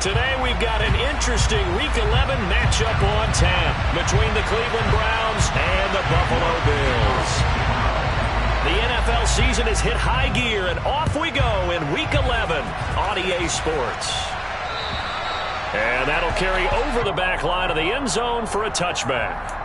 Today we've got an interesting Week 11 matchup on tap between the Cleveland Browns and the Buffalo Bills. The NFL season has hit high gear, and off we go in Week 11 on EA Sports. And that'll carry over the back line of the end zone for a touchback.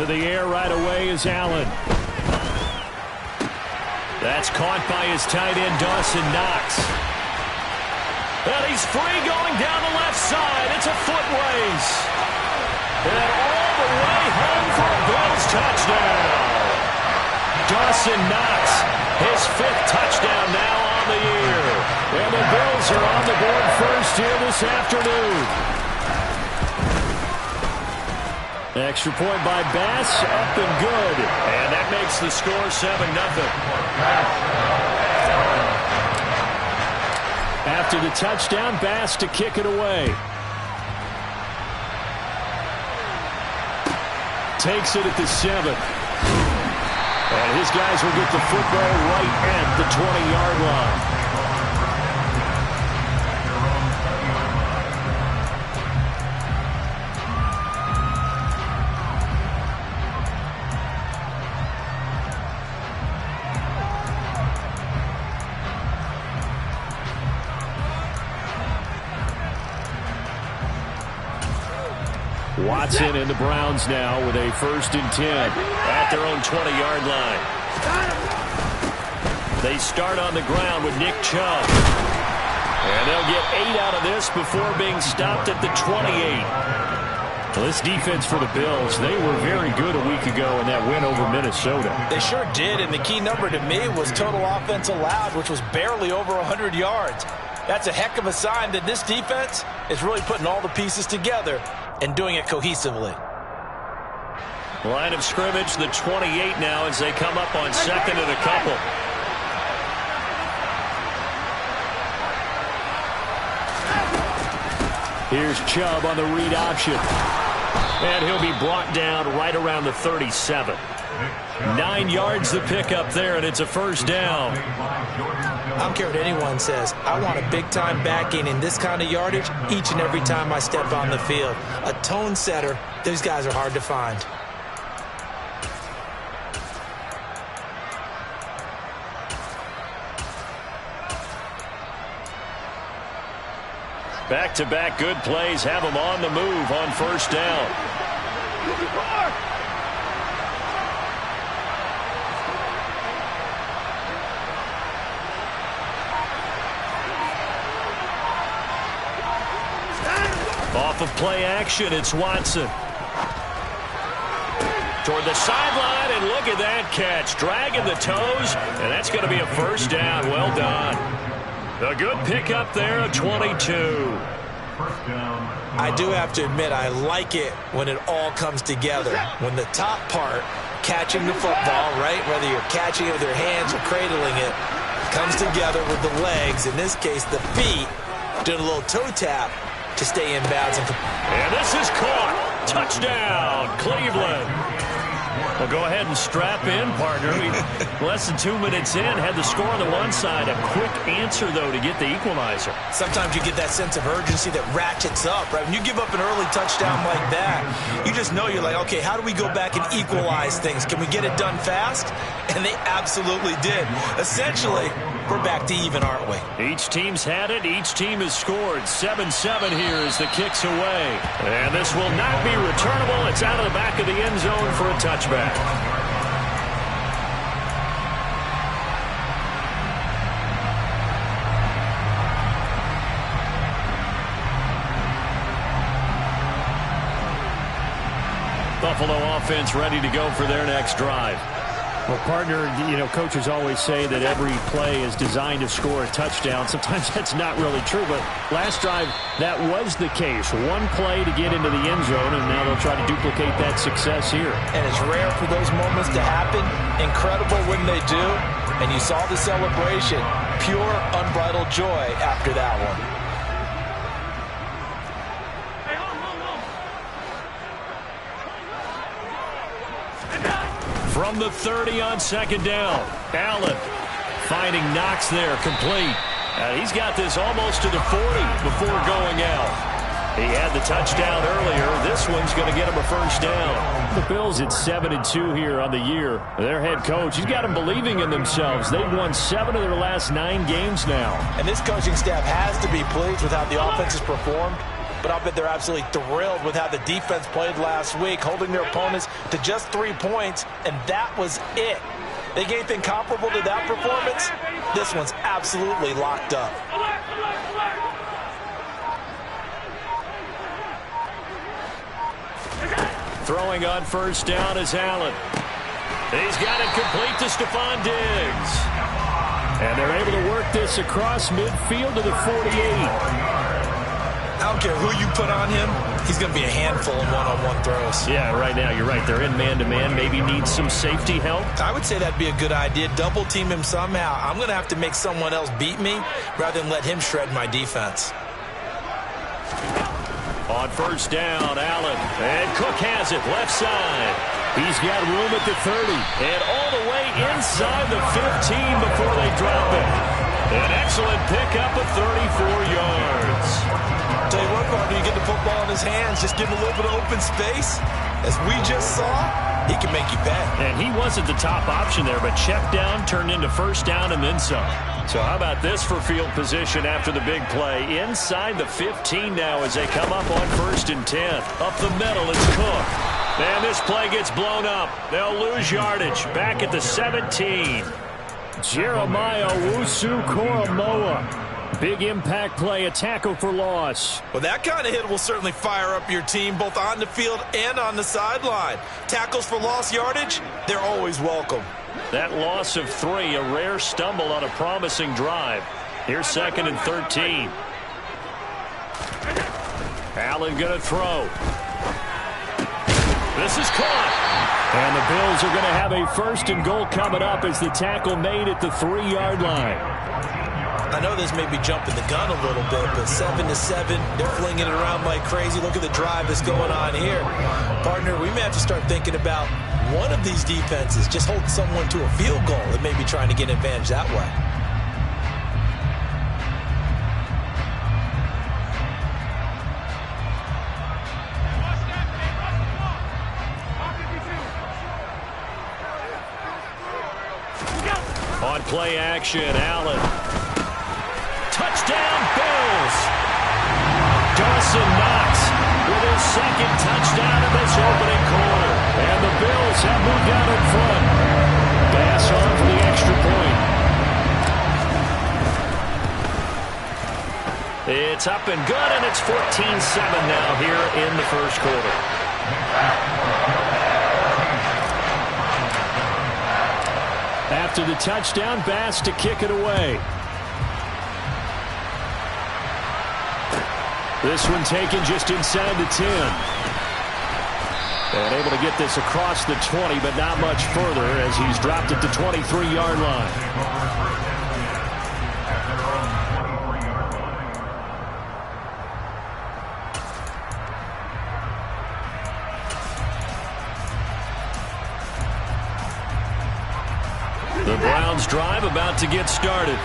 To the air right away is Allen. That's caught by his tight end, Dawson Knox. And he's free going down the left side. It's a foot race. And all the way home for a Bills touchdown. Dawson Knox, his 5th touchdown now on the year. And the Bills are on the board first here this afternoon. Extra point by Bass, up and good. And that makes the score 7-0. After the touchdown, Bass to kick it away. Takes it at the 7. And his guys will get the football right at the 20-yard line. Watson and the Browns now with a 1st and 10 at their own 20-yard line. They start on the ground with Nick Chubb. And they'll get 8 out of this before being stopped at the 28. Well, this defense for the Bills, they were very good a week ago in that win over Minnesota. They sure did, and the key number to me was total offense allowed, which was barely over 100 yards. That's a heck of a sign that this defense is really putting all the pieces together and doing it cohesively. Line of scrimmage, the 28 now as they come up on 2nd and a couple. Here's Chubb on the read option. And he'll be brought down right around the 37. 9 yards the pickup there, and it's a 1st down. I don't care what anyone says. I want a big-time backing in this kind of yardage each and every time I step on the field. A tone setter, those guys are hard to find. Back-to-back good plays have them on the move on 1st down. Off of play action, it's Watson. Toward the sideline, and look at that catch. Dragging the toes, and that's going to be a 1st down. Well done. A good pickup there of 22. I do have to admit, I like it when it all comes together. When the top part, catching the football, right, whether you're catching it with your hands or cradling it, comes together with the legs, in this case the feet, doing a little toe tap to stay in bounds. And this is caught. Touchdown, Cleveland. Well, go ahead and strap in, partner. Less than 2 minutes in, had the score on the one side. A quick answer, though, to get the equalizer. Sometimes you get that sense of urgency that ratchets up, right? When you give up an early touchdown like that, you just know you're like, okay, how do we go back and equalize things? Can we get it done fast? And they absolutely did. Essentially, we're back to even, aren't we? Each team's had it. Each team has scored. 7-7 here as the kick's away. And this will not be returnable. It's out of the back of the end zone for a touchback. Buffalo offense ready to go for their next drive. Well, partner, coaches always say that every play is designed to score a touchdown. Sometimes that's not really true, but last drive, that was the case. One play to get into the end zone, and now they'll try to duplicate that success here. And it's rare for those moments to happen. Incredible when they do. And you saw the celebration. Pure, unbridled joy after that one. From the 30 on second down, Allen finding Knox there, complete. He's got this almost to the 40 before going out. He had the touchdown earlier. This one's going to get him a first down. The Bills at 7-2 here on the year. Their head coach, he's got them believing in themselves. They've won 7 of their last 9 games now. And this coaching staff has to be pleased with how the offense has performed. But I'll bet they're absolutely thrilled with how the defense played last week, holding their opponents to just 3 points, and that was it. They get anything comparable to that performance? This one's absolutely locked up. Throwing on first down is Allen. He's got it complete to Stephon Diggs. And they're able to work this across midfield to the 48. I don't care who you put on him, he's going to be a handful in one-on-one throws. Yeah, right now, you're right. They're in man-to-man, maybe need some safety help. I would say that'd be a good idea. Double team him somehow. I'm going to have to make someone else beat me rather than let him shred my defense. On first down, Allen. And Cook has it, left side. He's got room at the 30. And all the way inside the 15 before they drop it. An excellent pickup of 34 yards. Tell you what, partner, you get the football in his hands, just give him a little bit of open space. As we just saw, he can make you pay. And he wasn't the top option there, but check down turned into first down and then some. So how about this for field position after the big play? Inside the 15 now as they come up on 1st and 10. Up the middle, it's Cook. And this play gets blown up. They'll lose yardage. Back at the 17. Jeremiah Owusu-Koramoah. Big impact play, a tackle for loss. Well, that kind of hit will certainly fire up your team, both on the field and on the sideline. Tackles for lost yardage, they're always welcome. That loss of 3, a rare stumble on a promising drive. Here's 2nd and 13. Allen going to throw. This is caught. And the Bills are going to have a 1st and goal coming up as the tackle made at the 3-yard line. I know this may be jumping the gun a little bit, but 7-7, they're flinging it around like crazy. Look at the drive that's going on here. Partner, we may have to start thinking about one of these defenses just hold someone to a field goal and maybe trying to get an advantage that way. On play action, Allen. Touchdown, Bills. Dawson Knox with his 2nd touchdown in this opening quarter. And the Bills have moved out in front. Pass on for the extra point. It's up and good, and it's 14-7 now here in the first quarter. After the touchdown, Bass to kick it away. This one taken just inside the 10. And able to get this across the 20, but not much further as he's dropped it to 23-yard line. The Browns drive about to get started.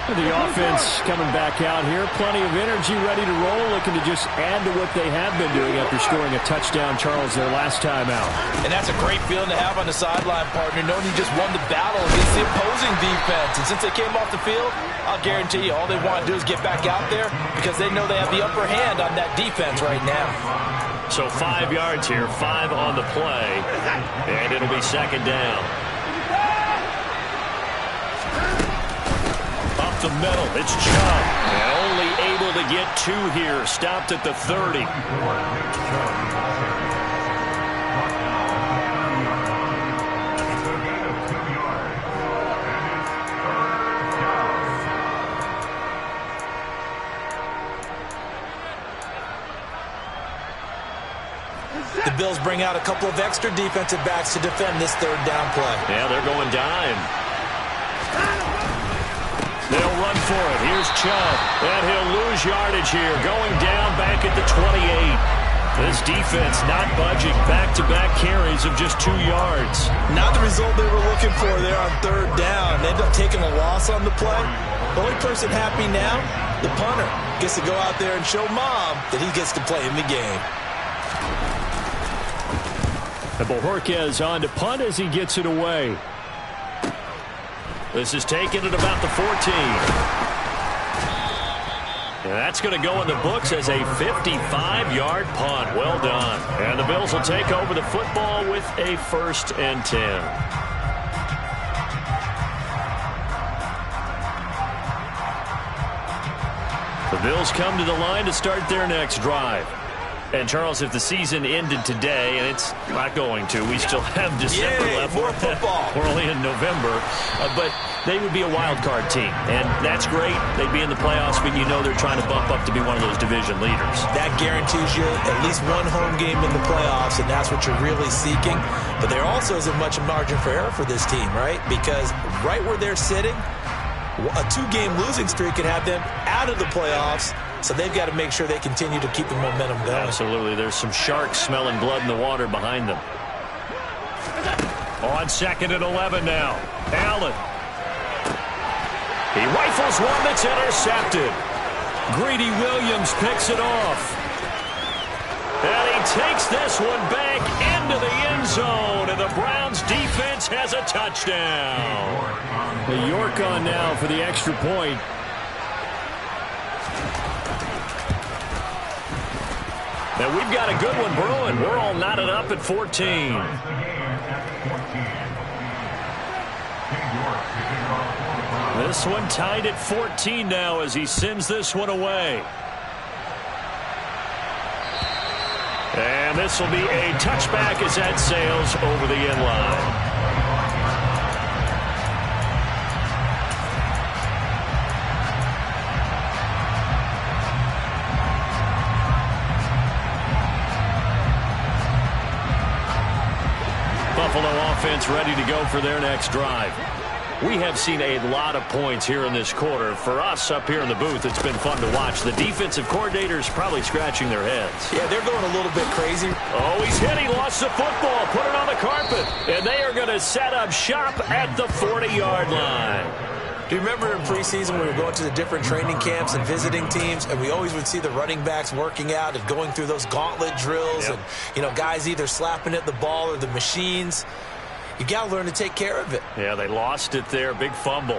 The offense coming back out here. Plenty of energy, ready to roll, looking to just add to what they have been doing after scoring a touchdown, Charles, their last time out. And that's a great feeling to have on the sideline, partner, knowing you just won the battle against the opposing defense. And since they came off the field, I'll guarantee you all they want to do is get back out there because they know they have the upper hand on that defense right now. So 5 yards here, 5 on the play, and it'll be 2nd down. The middle, it's Chubb, and only able to get 2 here, stopped at the 30. Bills bring out a couple of extra defensive backs to defend this third down play. Yeah, they're going dime. They'll run for it. Here's Chubb. And he'll lose yardage here. Going down back at the 28. This defense not budging. Back-to-back carries of just 2 yards. Not the result they were looking for there on third down. They end up taking a loss on the play. The only person happy now, the punter, gets to go out there and show Mom that he gets to play in the game. And Bojorquez on to punt as he gets it away. This is taken at about the 14. And that's going to go in the books as a 55-yard punt. Well done. And the Bills will take over the football with a 1st and 10. The Bills come to the line to start their next drive. And, Charles, if the season ended today, and it's not going to, we still have December left. More football. We're only in November. But they would be a wild card team. And that's great. They'd be in the playoffs, but you know they're trying to bump up to be one of those division leaders. That guarantees you at least one home game in the playoffs, and that's what you're really seeking. But there also isn't much margin for error for this team, right? Because right where they're sitting, a 2-game losing streak could have them out of the playoffs. So they've got to make sure they continue to keep the momentum going. Absolutely. There's some sharks smelling blood in the water behind them. On 2nd and 11 now. Allen. He rifles one that's intercepted. Greedy Williams picks it off. And he takes this one back into the end zone. And the Browns defense has a touchdown. The York on now for the extra point. And we've got a good one brewing. We're all knotted up at 14. This one tied at 14 now as he sends this one away. And this will be a touchback as that sails over the end line. Buffalo offense ready to go for their next drive. We have seen a lot of points here in this quarter. For us up here in the booth, it's been fun to watch. The defensive coordinators probably scratching their heads. Yeah, they're going a little bit crazy. Oh, he's hit. He lost the football. Put it on the carpet. And they are going to set up shop at the 40-yard line. Do you remember in preseason we were going to the different training camps and visiting teams, and we always would see the running backs working out and going through those gauntlet drills, Yep. and, you know, guys either slapping at the ball or the machines. You got to learn to take care of it. Yeah, they lost it there. Big fumble.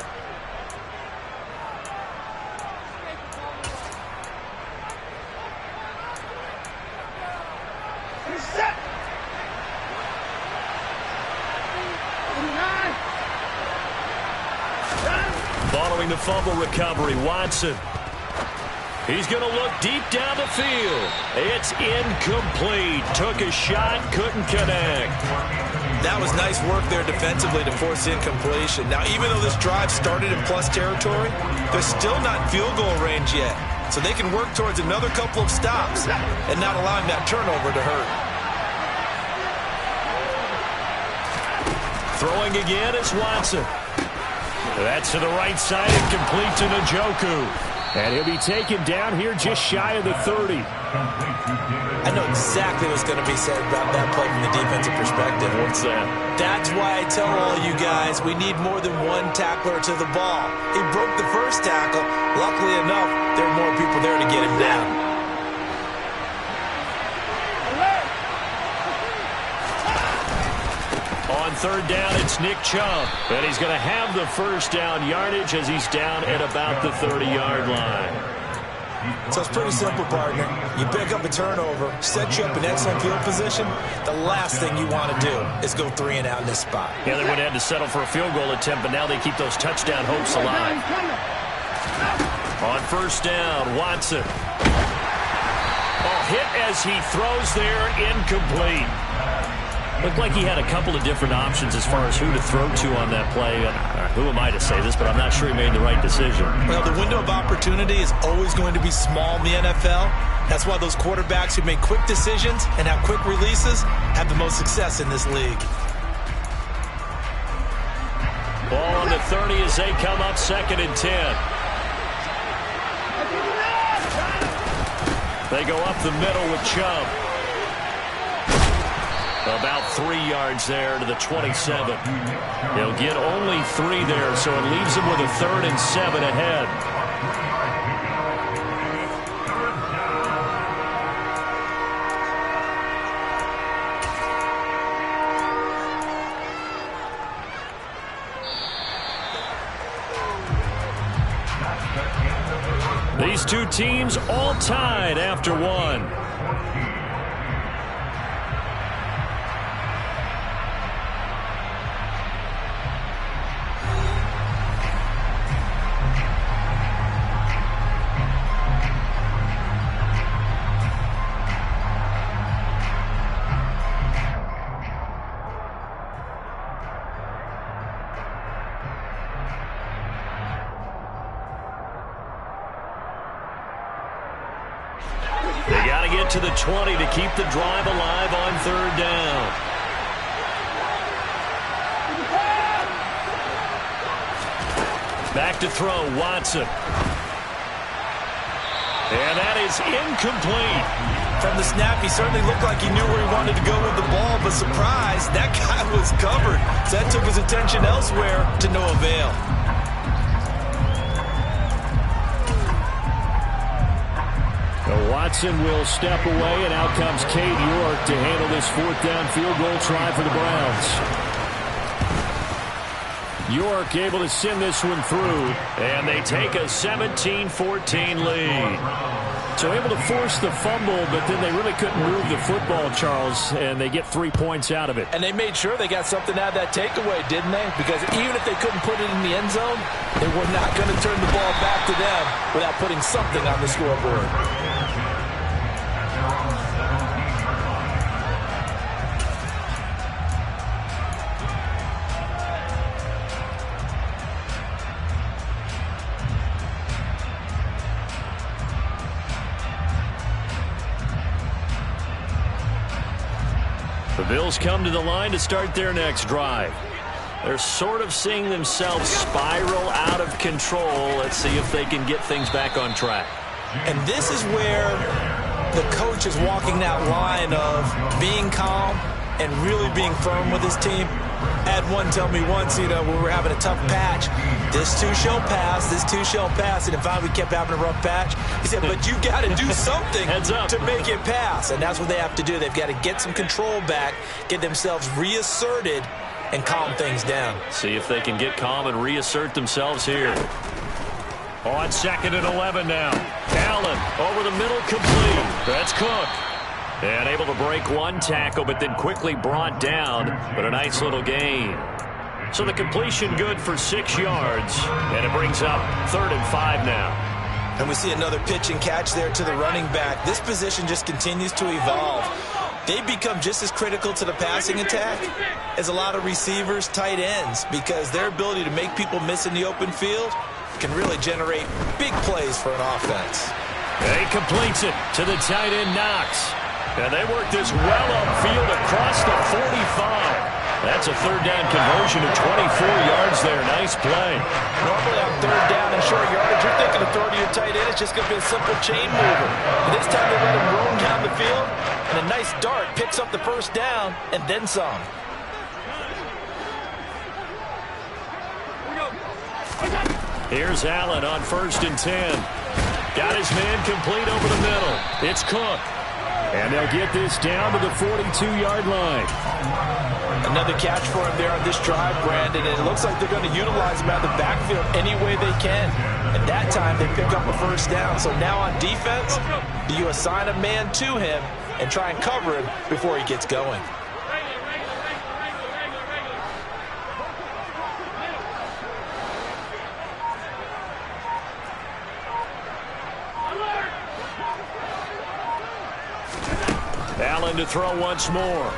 Following the fumble recovery, Watson. He's going to look deep down the field. It's incomplete. Took a shot, couldn't connect. That was nice work there defensively to force incompletion. Now, even though this drive started in plus territory, they're still not in field goal range yet. So they can work towards another couple of stops and not allowing that turnover to hurt. Throwing again is Watson. That's to the right side and complete to Njoku. And he'll be taken down here just shy of the 30. I know exactly what's going to be said about that play from the defensive perspective. What's that? That's why I tell all you guys we need more than one tackler to the ball. He broke the first tackle. Luckily enough, there were more people there to get him down. On third down, it's Nick Chubb. And he's going to have the first down yardage as he's down at about the 30-yard line. So it's pretty simple, partner. You pick up a turnover, set you up in excellent field position. The last thing you want to do is go 3 and out in this spot. Yeah, they would have had to settle for a field goal attempt, but now they keep those touchdown hopes alive. On first down, Watson. Oh, hit as he throws there, incomplete. Looked like he had a couple of different options as far as who to throw to on that play. Who am I to say this, but I'm not sure he made the right decision. Well, the window of opportunity is always going to be small in the NFL. That's why those quarterbacks who make quick decisions and have quick releases have the most success in this league. Ball on the 30 as they come up 2nd and 10. They go up the middle with Chubb. About 3 yards there to the 27. He'll get only 3 there, so it leaves him with a 3rd and 7 ahead. These two teams all tied after one. To the 20 to keep the drive alive on 3rd down. Back to throw, Watson. And that is incomplete. From the snap, he certainly looked like he knew where he wanted to go with the ball, but surprise, that guy was covered. So that took his attention elsewhere to no avail. Watson will step away, and out comes Cade York to handle this 4th down field goal try for the Browns. York able to send this one through, and they take a 17-14 lead. So able to force the fumble, but then they really couldn't move the football, Charles, and they get 3 points out of it. And they made sure they got something out of that takeaway, didn't they? Because even if they couldn't put it in the end zone, they were not going to turn the ball back to them without putting something on the scoreboard. The Bills come to the line to start their next drive. They're sort of seeing themselves spiral out of control. Let's see if they can get things back on track. And this is where the coach is walking that line of being calm and really being firm with his team. I had one tell me once, when we were having a tough patch, this too shall pass, this too shall pass. And if we kept having a rough patch, he said, but you got to do something to make it pass. And that's what they have to do. They've got to get some control back, get themselves reasserted, and calm things down. See if they can get calm and reassert themselves here. On 2nd and 11 now. Allen over the middle, complete. That's Cook. And able to break one tackle, but then quickly brought down. But a nice little gain. So the completion good for 6 yards. And it brings up 3rd and 5 now. And we see another pitch and catch there to the running back. This position just continues to evolve. They become just as critical to the passing attack as a lot of receivers, tight ends, because their ability to make people miss in the open field can really generate big plays for an offense. He completes it to the tight end, Knox. And they work this well upfield across the 45. That's a 3rd down conversion of 24 yards there. Nice play. Normally on 3rd down and short yardage, you're thinking of throwing to your tight end. It's just going to be a simple chain mover. But this time they let him roam down the field, and a nice dart picks up the 1st down and then some. Here's Allen on 1st and 10. Got his man complete over the middle. It's Cook. And they'll get this down to the 42-yard line. Another catch for him there on this drive, Brandon, and it looks like they're going to utilize him out of the backfield any way they can. At that time, they pick up a 1st down. So now on defense, do you assign a man to him and try and cover him before he gets going? Allen to throw once more.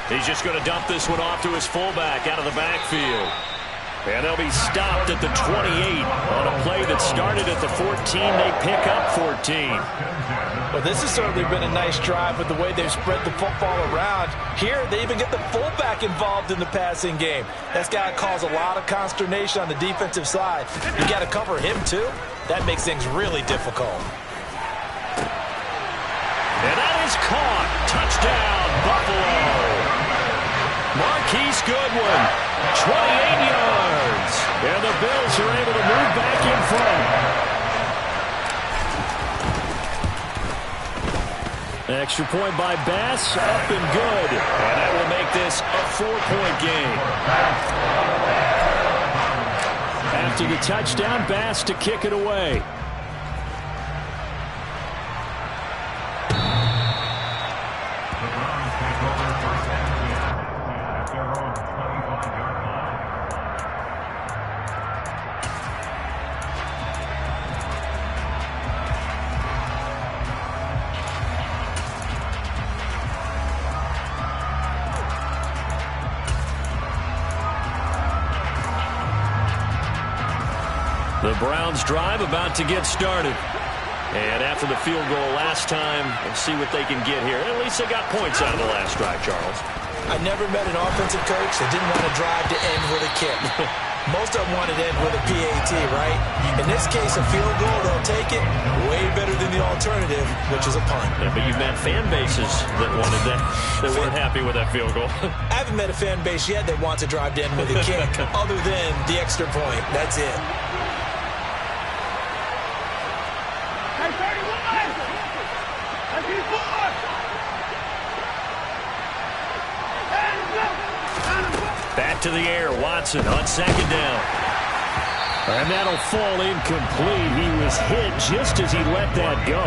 He's just going to dump this one off to his fullback out of the backfield. And they'll be stopped at the 28 on a play that started at the 14. They pick up 14. Well, this has certainly been a nice drive with the way they've spread the football around. Here, they even get the fullback involved in the passing game. That's got to cause a lot of consternation on the defensive side. You got to cover him, too. That makes things really difficult. And that is caught. Touchdown, Buffalo. Marquise Goodwin, 28 yards. And the Bills are able to move back in front. Extra point by Bass, up and good. And that will make this a 4-point game. After the touchdown, Bass to kick it away. The Browns drive about to get started. And after the field goal last time, we'll see what they can get here. At least they got points out of the last drive, Charles. I never met an offensive coach that didn't want to drive to end with a kick. Most of them wanted to end with a PAT, right? In this case, a field goal, they'll take it way better than the alternative, which is a punt. Yeah, but you've met fan bases that wanted that, that weren't happy with that field goal. I haven't met a fan base yet that wants to drive to end with a kick other than the extra point. That's it. Back to the air, Watson on second down. And that'll fall incomplete. He was hit just as he let that go.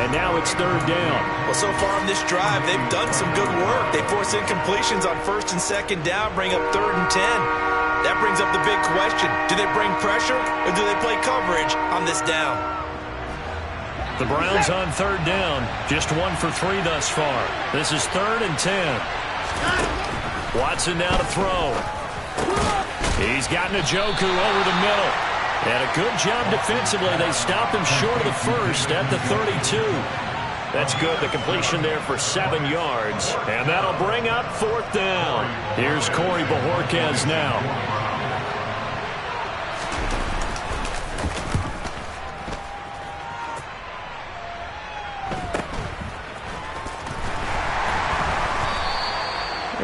And now it's third down. Well, so far on this drive, they've done some good work. They force incompletions on first and second down, bring up 3rd and 10. That brings up the big question. Do they bring pressure or do they play coverage on this down? The Browns on third down. Just 1 for 3 thus far. This is 3rd and 10. Watson now to throw. He's got Njoku over the middle. And a good job defensively. They stopped him short of the first at the 32. That's good. The completion there for 7 yards. And that'll bring up 4th down. Here's Corey Bojorquez now.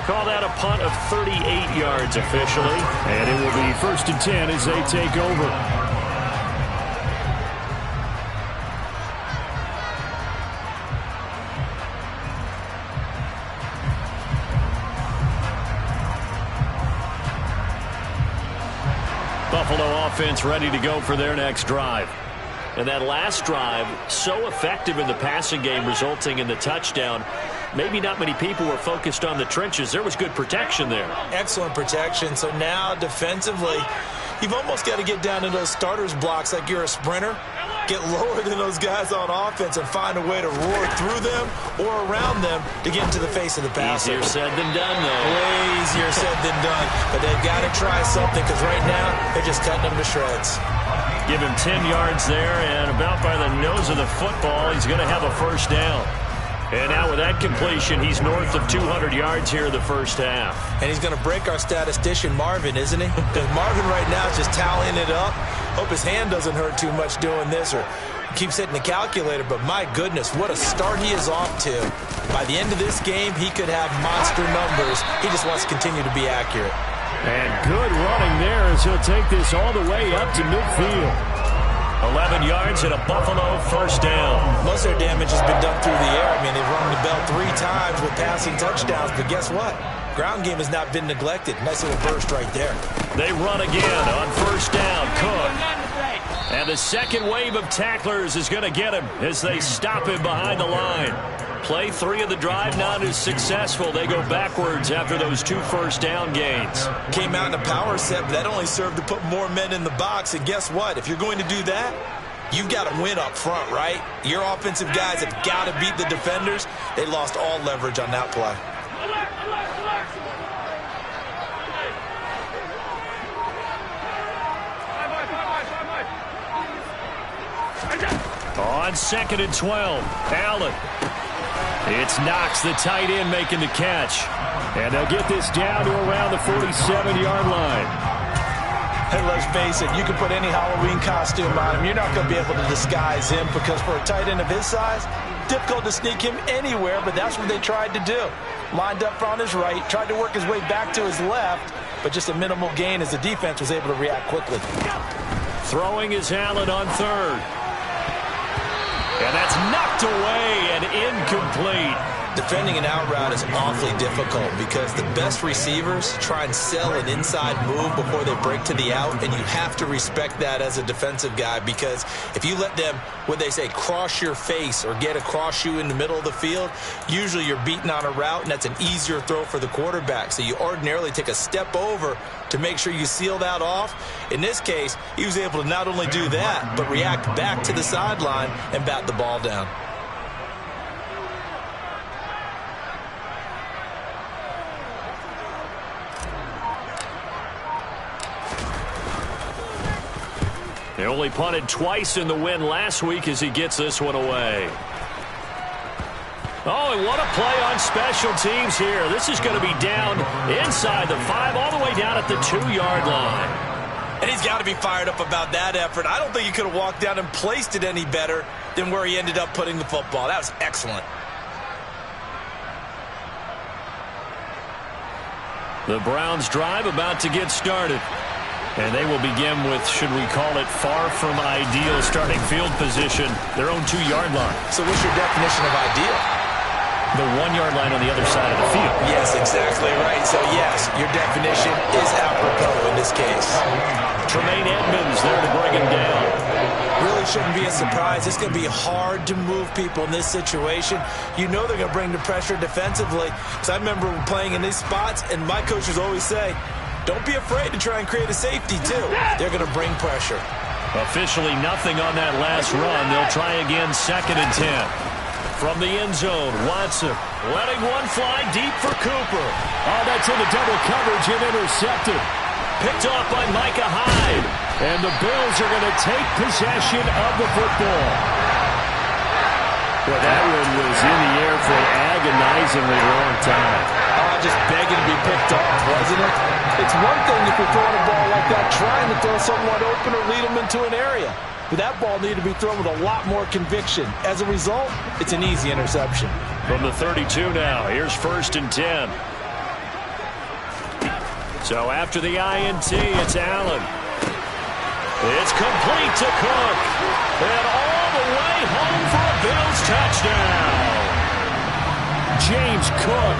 Call that a punt of 38 yards officially. And it will be 1st and 10 as they take over. Buffalo offense ready to go for their next drive. And that last drive, so effective in the passing game, resulting in the touchdown. Maybe not many people were focused on the trenches. There was good protection there. Excellent protection. So now, defensively, you've almost got to get down to those starters blocks like you're a sprinter. Get lower than those guys on offense and find a way to roar through them or around them to get into the face of the passer. Easier said than done, though. Way easier said than done. But they've got to try something because right now, they're just cutting them to shreds. Give him 10 yards there, and about by the nose of the football, he's going to have a 1st down. And now with that completion, he's north of 200 yards here in the first half. And he's going to break our statistician, Marvin, isn't he? Because Marvin right now is just tallying it up. Hope his hand doesn't hurt too much doing this or keeps hitting the calculator. But my goodness, what a start he is off to. By the end of this game, he could have monster numbers. He just wants to continue to be accurate. And good running there as he'll take this all the way up to midfield. 11 yards and a Buffalo 1st down. Most of their damage has been done through the air. I mean, they've rung the bell 3 times with passing touchdowns, but guess what? Ground game has not been neglected. Nice little burst right there. They run again on 1st down. Cook. And the second wave of tacklers is going to get him as they stop him behind the line. Play 3 of the drive not as successful. They go backwards after those 2 1st down gains. Came out in a power set, but that only served to put more men in the box. And guess what? If you're going to do that, you've got to win up front, right? Your offensive guys have got to beat the defenders. They lost all leverage on that play. On 2nd and 12, Allen. It's Knox, the tight end, making the catch. And they'll get this down to around the 47-yard line. Hey, let's face it, you can put any Halloween costume on him. You're not going to be able to disguise him because for a tight end of his size, difficult to sneak him anywhere, but that's what they tried to do. Lined up on his right, tried to work his way back to his left, but just a minimal gain as the defense was able to react quickly. Throwing is Allen on 3rd. And that's knocked away and incomplete. Defending an out route is awfully difficult because the best receivers try and sell an inside move before they break to the out, and you have to respect that as a defensive guy because if you let them, what they say, cross your face or get across you in the middle of the field, usually you're beaten on a route, and that's an easier throw for the quarterback. So you ordinarily take a step over to make sure you seal that off. In this case, he was able to not only do that, but react back to the sideline and bat the ball down. They only punted twice in the win last week as he gets this one away. Oh, and what a play on special teams here. This is going to be down inside the 5, all the way down at the 2-yard line. And he's got to be fired up about that effort. I don't think he could have walked down and placed it any better than where he ended up putting the football. That was excellent. The Browns drive about to get started. And they will begin with, should we call it, far from ideal starting field position, their own 2-yard line. So what's your definition of ideal? The 1-yard line on the other side of the field. Yes, exactly right. So, yes, your definition is apropos in this case. Tremaine Edmonds there to bring him down. Really shouldn't be a surprise. It's going to be hard to move people in this situation. You know they're going to bring the pressure defensively. Because I remember playing in these spots, and my coaches always say, don't be afraid to try and create a safety, too. They're going to bring pressure. Officially nothing on that last run. They'll try again 2nd and 10. From the end zone, Watson letting one fly deep for Cooper. Oh, that's into double coverage and intercepted. Picked off by Micah Hyde. And the Bills are going to take possession of the football. Well, that one was in the air for an agonizingly long time. Just begging to be picked off, wasn't it? It's one thing if you're throwing a ball like that, trying to throw someone open or lead them into an area. But that ball needed to be thrown with a lot more conviction. As a result, it's an easy interception. From the 32 now, here's 1st and 10. So after the INT, it's Allen. It's complete to Cook. And all the way home for a Bills touchdown. James Cook,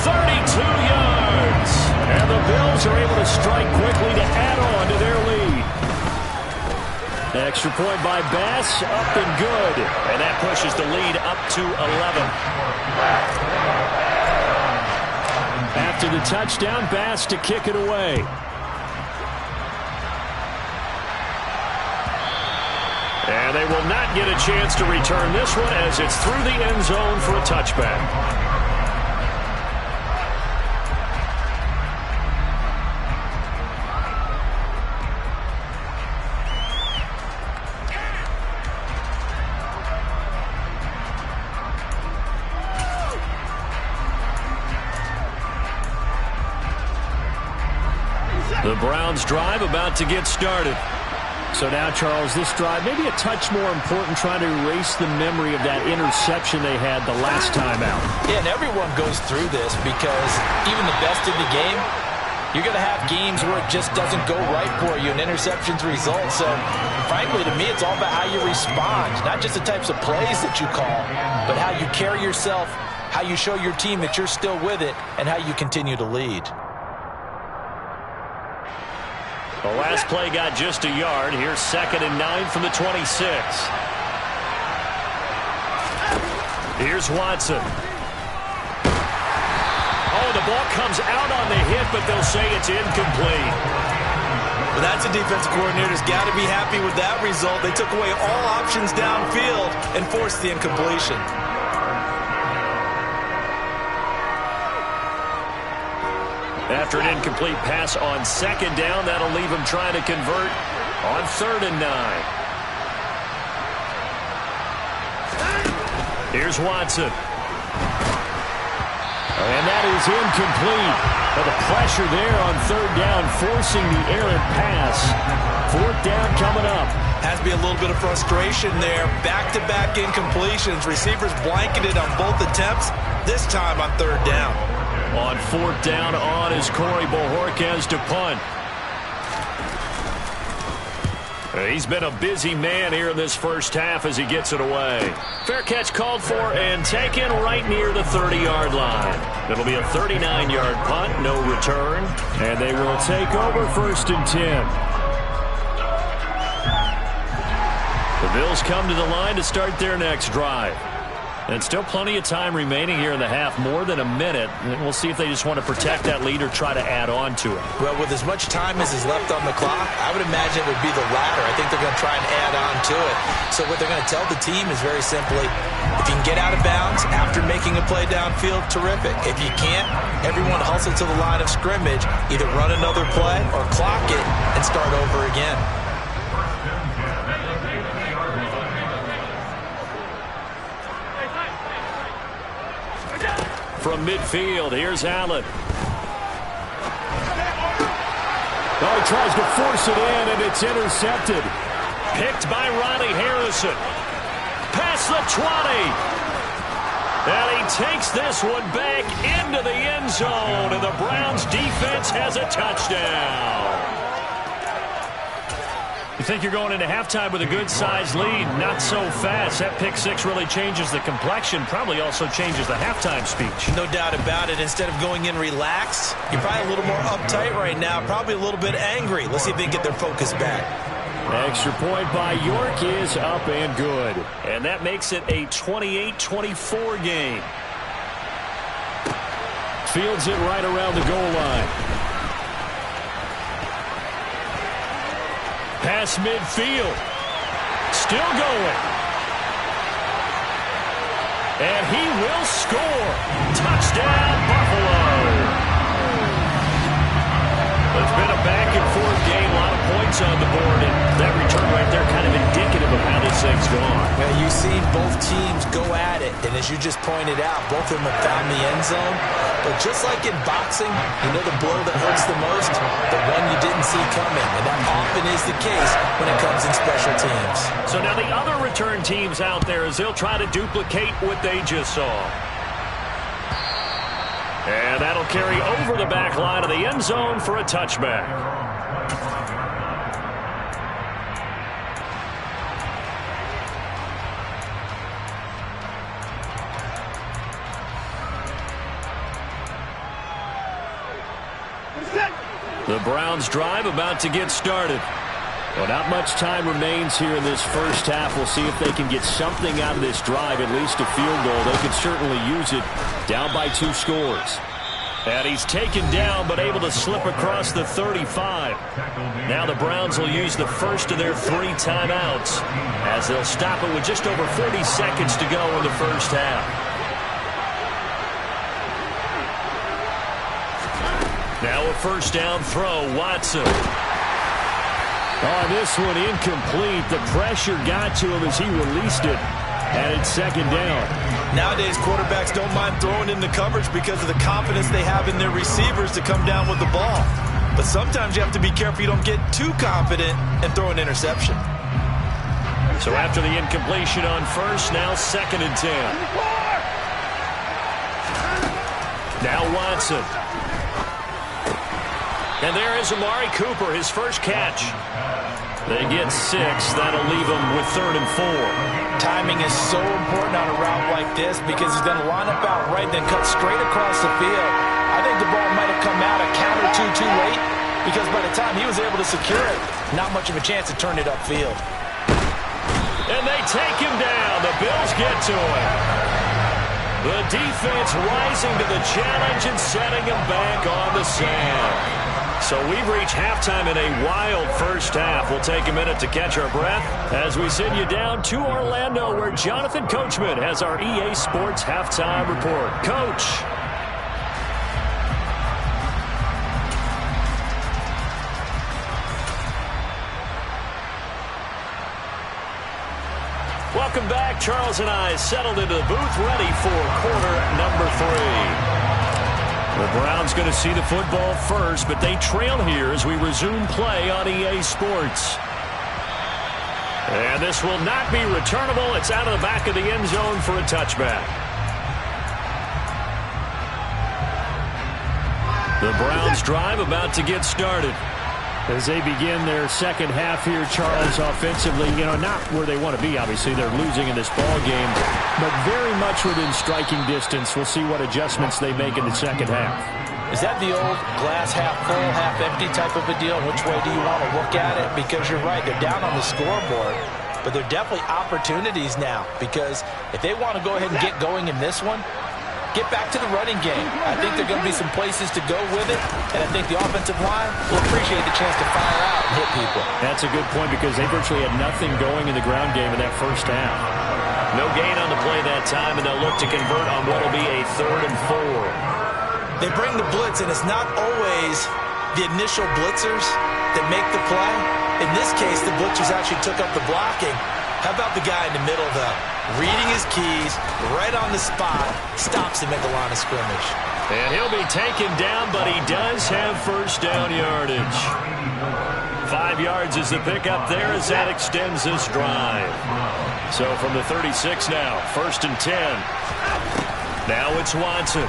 32 yards. And the Bills are able to strike quickly to add on to their lead. Extra point by Bass, up and good. And that pushes the lead up to 11. After the touchdown, Bass to kick it away. And they will not get a chance to return this one as it's through the end zone for a touchback. The Browns drive about to get started. So now, Charles, this drive maybe a touch more important, trying to erase the memory of that interception they had the last time out. Yeah, and everyone goes through this because even the best in the game, you're going to have games where it just doesn't go right for you and interceptions result. So, frankly, to me, it's all about how you respond, not just the types of plays that you call, but how you carry yourself, how you show your team that you're still with it, and how you continue to lead. The last play got just a yard. Here's 2nd and 9 from the 26. Here's Watson. Oh, the ball comes out on the hit, but they'll say it's incomplete. Well, that's a defensive coordinator's got to be happy with that result. They took away all options downfield and forced the incompletion. After an incomplete pass on 2nd down, that'll leave him trying to convert on 3rd and 9. Here's Watson. And that is incomplete. But the pressure there on third down, forcing the errant pass. Fourth down coming up. Has to be a little bit of frustration there. Back-to-back incompletions. Receivers blanketed on both attempts, this time on third down. On fourth down on is Corey Bojorquez to punt. He's been a busy man here in this first half as he gets it away. Fair catch called for and taken right near the 30-yard line. It'll be a 39-yard punt, no return. And they will take over 1st and 10. The Bills come to the line to start their next drive. And still plenty of time remaining here in the half, more than a minute. And we'll see if they just want to protect that lead or try to add on to it. Well, with as much time as is left on the clock, I would imagine it would be the latter. I think they're going to try and add on to it. So what they're going to tell the team is very simply, if you can get out of bounds after making a play downfield, terrific. If you can't, everyone hustle to the line of scrimmage, either run another play or clock it and start over again. From midfield, here's Allen. Oh, he tries to force it in, and it's intercepted. Picked by Ronnie Harrison. Past the 20. And he takes this one back into the end zone, and the Browns defense has a touchdown. You think you're going into halftime with a good-sized lead. Not so fast. That pick six really changes the complexion, probably also changes the halftime speech. No doubt about it. Instead of going in relaxed, you're probably a little more uptight right now, probably a little bit angry. Let's see if they can get their focus back. Extra point by York is up and good. And that makes it a 28-24 game. Fields it right around the goal line. Pass midfield. Still going. And he will score. Touchdown, Buffalo. It's been a back-and-forth game. A lot of points on the board. And that return right there kind of indicative of how this thing's gone. Well, you've seen both teams go at it. And as you just pointed out, both of them have found the end zone. But just like in boxing, you know the blow that hurts the most? The one you didn't see coming. And that often is the case when it comes in special teams. So now the other return teams out there as they'll try to duplicate what they just saw. And that'll carry over the back line of the end zone for a touchback. The Browns drive about to get started. Well, not much time remains here in this first half. We'll see if they can get something out of this drive, at least a field goal. They can certainly use it. Down by 2 scores. And he's taken down, but able to slip across the 35. Now the Browns will use the first of their 3 timeouts as they'll stop it with just over 40 seconds to go in the first half. Now a first down throw, Watson. Oh, this one incomplete. The pressure got to him as he released it. And it's second down. Nowadays, quarterbacks don't mind throwing in the coverage because of the confidence they have in their receivers to come down with the ball. But sometimes you have to be careful you don't get too confident and throw an interception. So after the incompletion on first, now second and 10. Now Watson. And there is Amari Cooper, his first catch. They get 6. That'll leave them with 3rd and 4. Timing is so important on a route like this because he's going to line up out right, then cut straight across the field. I think the ball might have come out a count or two too late because by the time he was able to secure it, not much of a chance to turn it upfield. And they take him down. The Bills get to him. The defense rising to the challenge and setting him back on the sand. So we've reached halftime in a wild first half. We'll take a minute to catch our breath as we send you down to Orlando where Jonathan Coachman has our EA Sports Halftime Report. Coach. Welcome back. Charles and I settled into the booth, ready for quarter number 3. The Browns going to see the football first, but they trail here as we resume play on EA Sports. And this will not be returnable. It's out of the back of the end zone for a touchback. The Browns drive about to get started. As they begin their second half here, Charles, offensively, not where they want to be, obviously. They're losing in this ball game, but very much within striking distance. We'll see what adjustments they make in the second half. Is that the old glass half full, half empty type of a deal? Which way do you want to look at it? Because you're right, they're down on the scoreboard, but they're definitely opportunities now, because if they want to go ahead and get going in this one, get back to the running game. I think there are going to be some places to go with it, and I think the offensive line will appreciate the chance to fire out and hit people. That's a good point, because they virtually had nothing going in the ground game in that first half. No gain on the play that time, and they'll look to convert on what will be a 3rd and 4. They bring the blitz, and it's not always the initial blitzers that make the play. In this case, the blitzers actually took up the blocking. How about the guy in the middle, though? Reading his keys, right on the spot, stops him at the line of scrimmage. And he'll be taken down, but he does have first down yardage. 5 yards is the pickup there as that extends this drive. So from the 36 now, 1st and 10. Now it's Watson.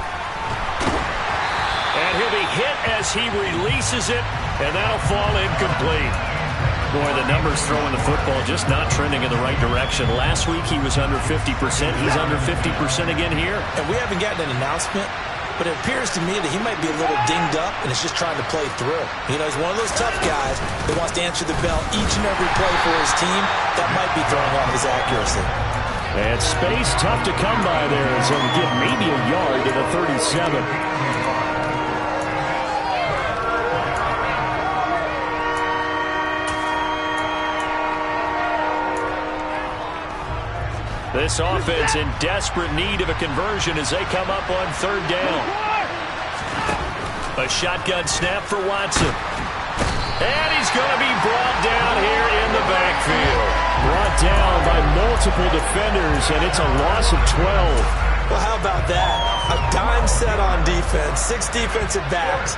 And he'll be hit as he releases it, and that'll fall incomplete. Boy, the numbers throwing the football just not trending in the right direction. Last week he was under 50%. He's under 50% again here. And we haven't gotten an announcement, but it appears to me that he might be a little dinged up and is just trying to play through. He's one of those tough guys that wants to answer the bell each and every play for his team. That might be throwing off his accuracy. And space tough to come by there as he'll get maybe a yard to the 37. This offense in desperate need of a conversion as they come up on 3rd down. A shotgun snap for Watson. And he's going to be brought down here in the backfield. Brought down by multiple defenders, and it's a loss of 12. Well, how about that? A dime set on defense, 6 defensive backs.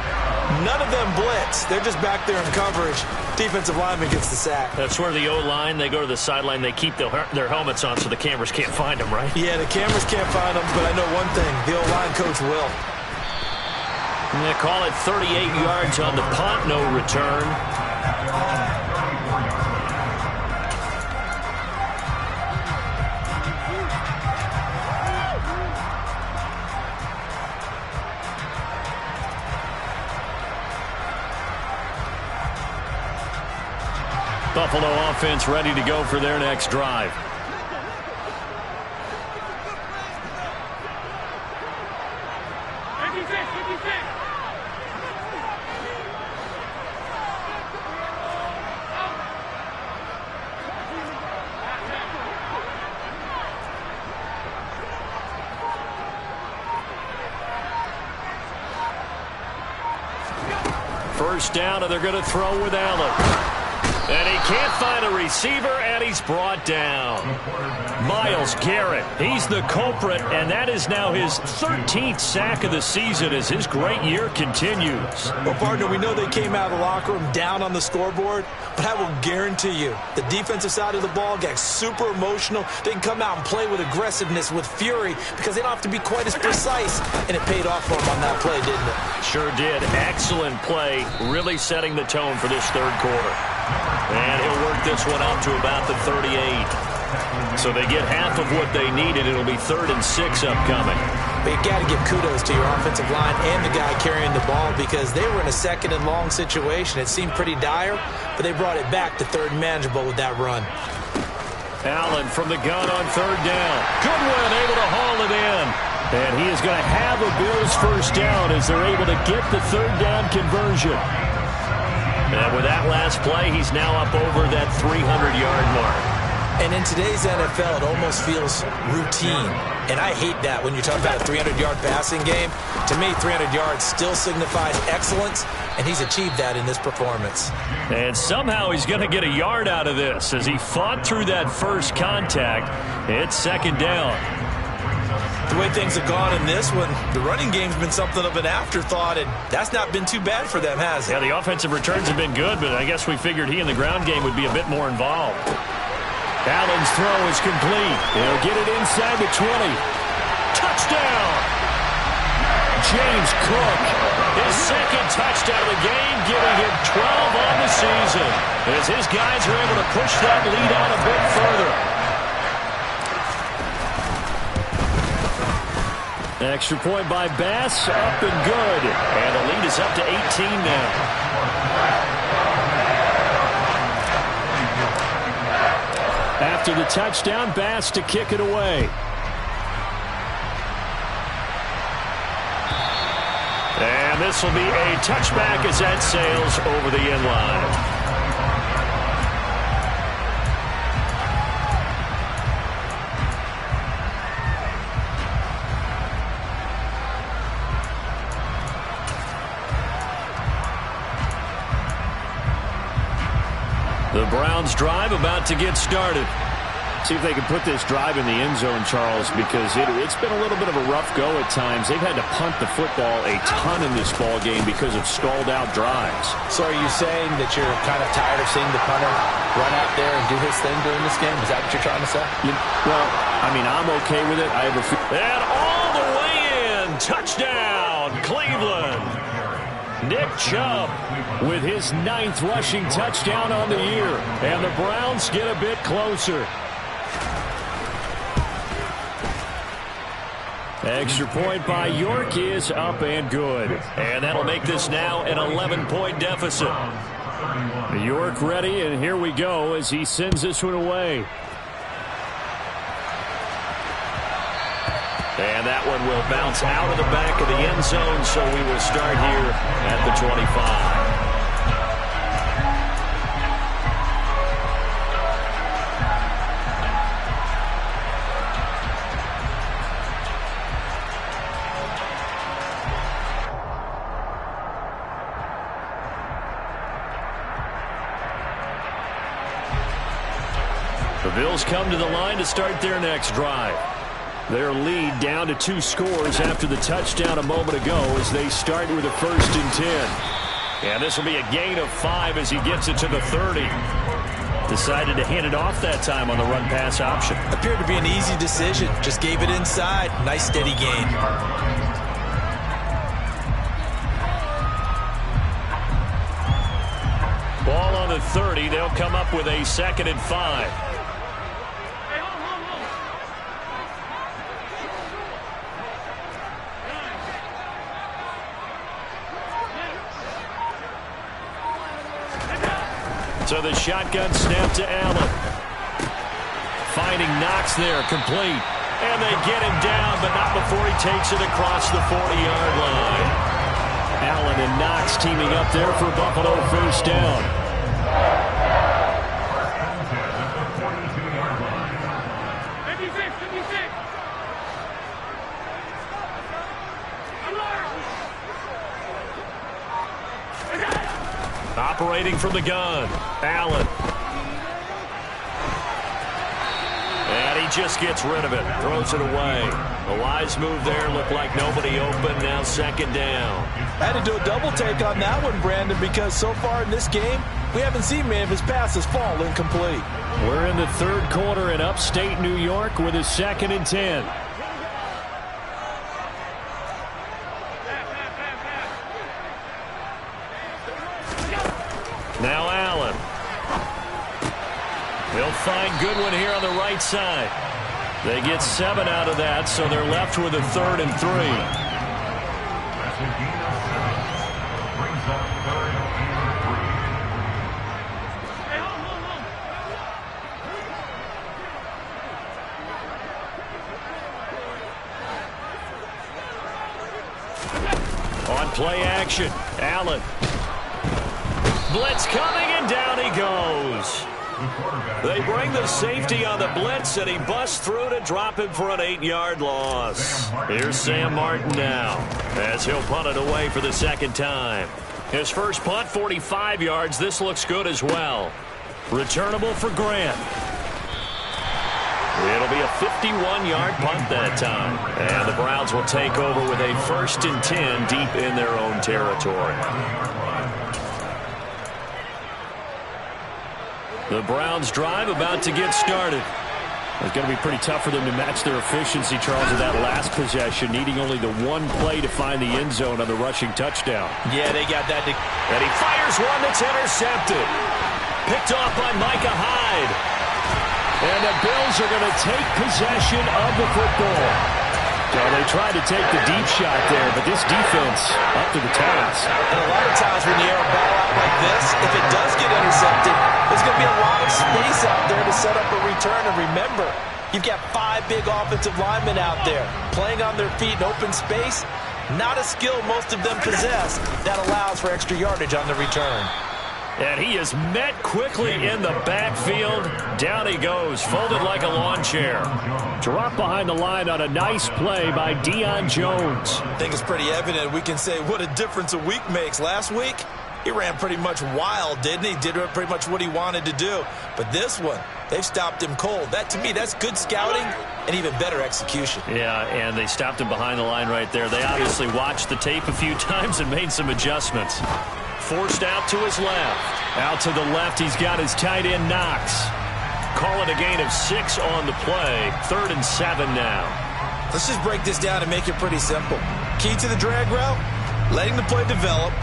None of them blitz. They're just back there in coverage. Defensive lineman gets the sack. That's where the O-line, they go to the sideline, they keep their helmets on so the cameras can't find them, right? Yeah, the cameras can't find them, but I know one thing. The O-line coach will. And they call it 38 yards on the punt, no return. Buffalo offense ready to go for their next drive. First down, and they're going to throw with Allen. And he can't find a receiver, and he's brought down. Myles Garrett, he's the culprit, and that is now his 13th sack of the season as his great year continues. Well, partner, we know they came out of the locker room down on the scoreboard, but I will guarantee you the defensive side of the ball got super emotional. They can come out and play with aggressiveness, with fury, because they don't have to be quite as precise, and it paid off for them on that play, didn't it? Sure did. Excellent play, really setting the tone for this 3rd quarter. And he'll work this one out to about the 38. So they get half of what they needed. It'll be 3rd and 6 upcoming. But you got to give kudos to your offensive line and the guy carrying the ball, because they were in a 2nd and long situation. It seemed pretty dire, but they brought it back to 3rd and manageable with that run. Allen from the gun on 3rd down. Goodwin able to haul it in. And he is going to have a Bills first down as they're able to get the 3rd down conversion. And with that last play, he's now up over that 300-yard mark. And in today's NFL, it almost feels routine. And I hate that when you're talking about a 300-yard passing game. To me, 300 yards still signifies excellence, and he's achieved that in this performance. And somehow he's going to get a yard out of this as he fought through that first contact. It's second down. The way things have gone in this one, the running game's been something of an afterthought, and that's not been too bad for them, has it? Yeah, the offensive returns have been good, but I guess we figured he in the ground game would be a bit more involved. Allen's throw is complete. He'll get it inside the 20. Touchdown! James Cook, his second touchdown of the game, giving him 12 on the season, as his guys are able to push that lead on a bit further. Extra point by Bass, up and good. And the lead is up to 18 now. After the touchdown, Bass to kick it away. And this will be a touchback as that sails over the end line. The Browns drive about to get started. See if they can put this drive in the end zone, Charles, because it's been a little bit of a rough go at times. They've had to punt the football a ton in this ball game because of stalled-out drives. So are you saying that you're kind of tired of seeing the punter run out there and do his thing during this game? Is that what you're trying to say? Well, I mean, I'm okay with it. I have a few. And all the way in. Touchdown, Cleveland. Nick Chubb with his 9th rushing touchdown on the year. And the Browns get a bit closer. Extra point by York is up and good. And that'll make this now an 11-point deficit. York ready, and here we go as he sends this one away. And that one will bounce out of the back of the end zone, so we will start here at the 25. The Bills come to the line to start their next drive. Their lead down to 2 scores after the touchdown a moment ago as they start with a 1st and 10. And this will be a gain of 5 as he gets it to the 30. Decided to hand it off that time on the run-pass option. Appeared to be an easy decision. Just gave it inside. Nice steady gain. Ball on the 30. They'll come up with a 2nd and 5. So the shotgun snap to Allen. Finding Knox there, complete. And they get him down, but not before he takes it across the 40-yard line. Allen and Knox teaming up there for Buffalo 1st down. Operating from the gun, Allen. And he just gets rid of it, throws it away. A wise move there, looked like nobody open, now 2nd down. I had to do a double take on that one, Brandon, because so far in this game, we haven't seen many of his passes fall incomplete. We're in the 3rd quarter in upstate New York with a 2nd and 10. Now Allen. They'll find Goodwin here on the right side. They get 7 out of that, so they're left with a 3rd and 3. On play action, Allen. Blitz coming, and down he goes. They bring the safety on the blitz, and he busts through to drop him for an 8-yard loss. Here's Sam Martin now, as he'll punt it away for the second time. His first punt, 45 yards. This looks good as well. Returnable for Grant. It'll be a 51-yard punt that time. And the Browns will take over with a 1st and 10 deep in their own territory. The Browns drive about to get started. It's going to be pretty tough for them to match their efficiency, Charles, with that last possession, needing only the one play to find the end zone on the rushing touchdown. Yeah, they got that. And he fires one that's intercepted. Picked off by Micah Hyde. And the Bills are going to take possession of the football. Well, they tried to take the deep shot there, but this defense up to the task. And a lot of times when you air a ball out like this, if it does get intercepted, there's going to be a lot of space out there to set up a return. And remember, you've got 5 big offensive linemen out there playing on their feet in open space. Not a skill most of them possess that allows for extra yardage on the return. And he is met quickly in the backfield. Down he goes, folded like a lawn chair. Drop behind the line on a nice play by Deion Jones. I think it's pretty evident. We can say what a difference a week makes. Last week, he ran pretty much wild, didn't he? Did pretty much what he wanted to do. But this one, they've stopped him cold. That, to me, that's good scouting and even better execution. Yeah, and they stopped him behind the line right there. They obviously watched the tape a few times and made some adjustments. Forced out to his left. Out to the left, he's got his tight end, Knox. Call it a gain of 6 on the play. 3rd and 7 now. Let's just break this down and make it pretty simple. Key to the drag route, letting the play develop,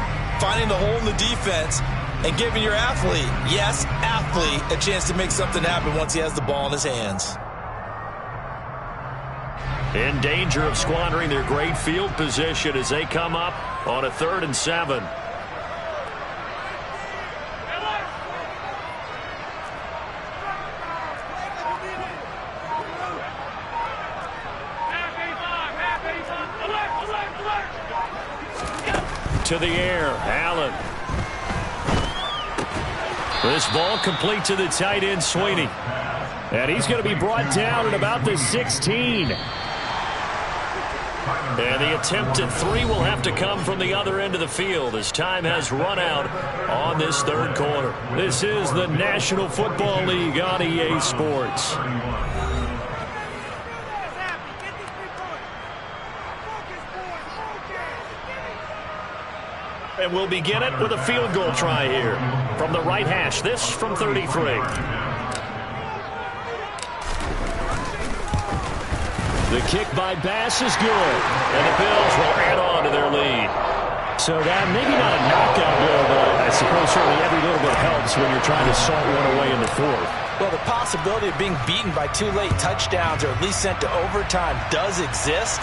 finding the hole in the defense, and giving your athlete, yes, athlete, a chance to make something happen once he has the ball in his hands. In danger of squandering their great field position as they come up on a 3rd and 7. To the air, Allen. This ball complete to the tight end, Sweeney. And he's going to be brought down at about the 16. And the attempt at 3 will have to come from the other end of the field as time has run out on this 3rd quarter. This is the National Football League on EA Sports. And we'll begin it with a field goal try here from the right hash. This from 33. The kick by Bass is good, and the Bills will add on to their lead. So that maybe not a knockout goal, but I suppose certainly every little bit helps when you're trying to salt one away in the 4th. Well, the possibility of being beaten by 2 late touchdowns or at least sent to overtime does exist.